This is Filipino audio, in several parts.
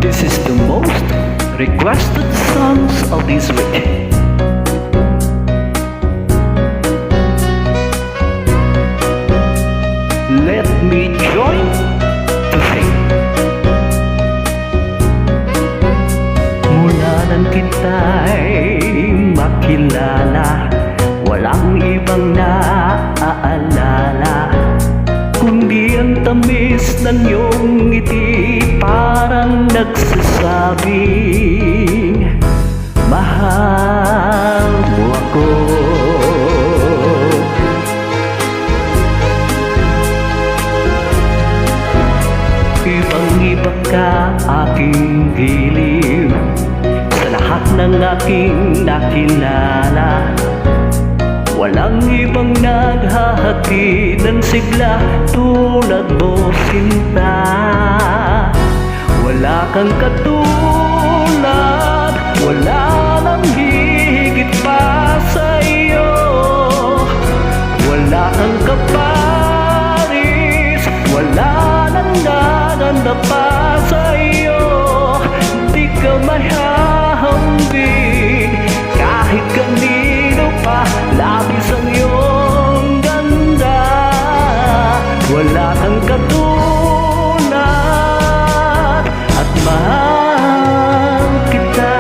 This is the most requested songs of this week. Let me join to sing. Mula nang kita'y makilala, walang ibang naaalala kundi ang tamis ng iyong ngiti, parang nagsasabing mahal mo ako. Ibang-iba ka aking giliw sa lahat ng aking nakilala. Walang ibang naghahatid ng sigla tulad mo, sinta. Wala kang katulad, wala nang higit pa sa iyo. Wala kang kaparis, wala nang gaganda pa sa iyo. Di ka mahahambing kahit kanino pa, labis ang iyong ganda. Wala kang katulad at mahal kita.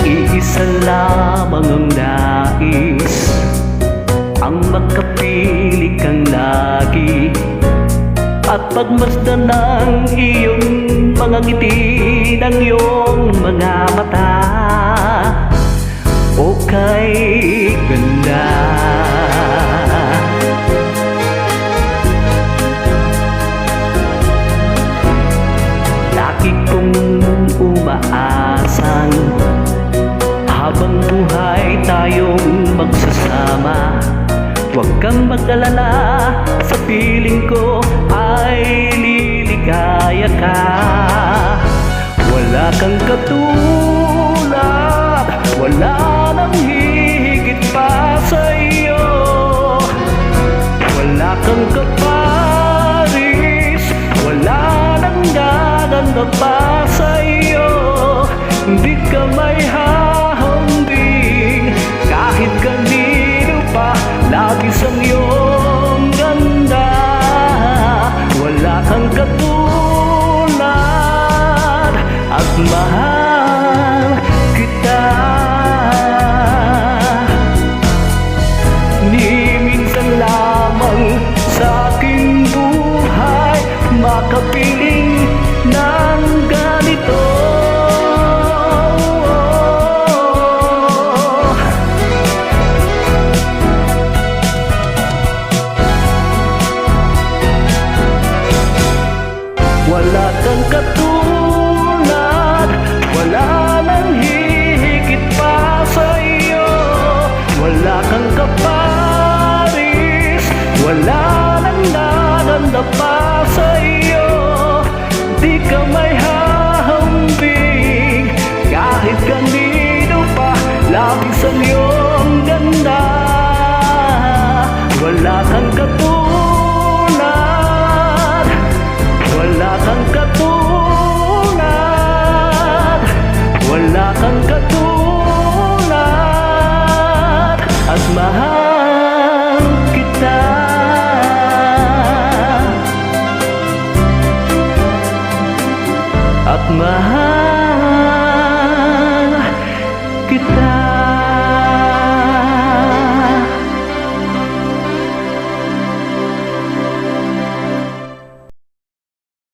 Iisa lamang ang nais, ang magkapiling kang lagi at pagmasdan ng iyong mga ngiti, ng iyong mga mata. O kay ganda, lagi kong umaasang habang buhay tayong magsasama. Huwag kang mag-alala, sa piling ko ay liligaya ka. Wala kang katulad, wala nang hihigit pa sa iyo. Wala kang kaparis, wala nang gaganda pa sa iyo. Hindi ka may hahambing kahit kanino pa, labis ang iyong ganda. Wala kang katulad at mahal kita. Ni minsan lamang sa aking buhay makapiling ng ganito. Wala kang katulad, wala nang hihigit pa sa iyo. Wala kang kaparis, wala nang gaganda pa sa iyo. Di ka may hahambing kahit kanino pa, labis ang iyong ganda. Wala kang katulad, wala kang katulad, wala kang katulad at mahal kita. At mahal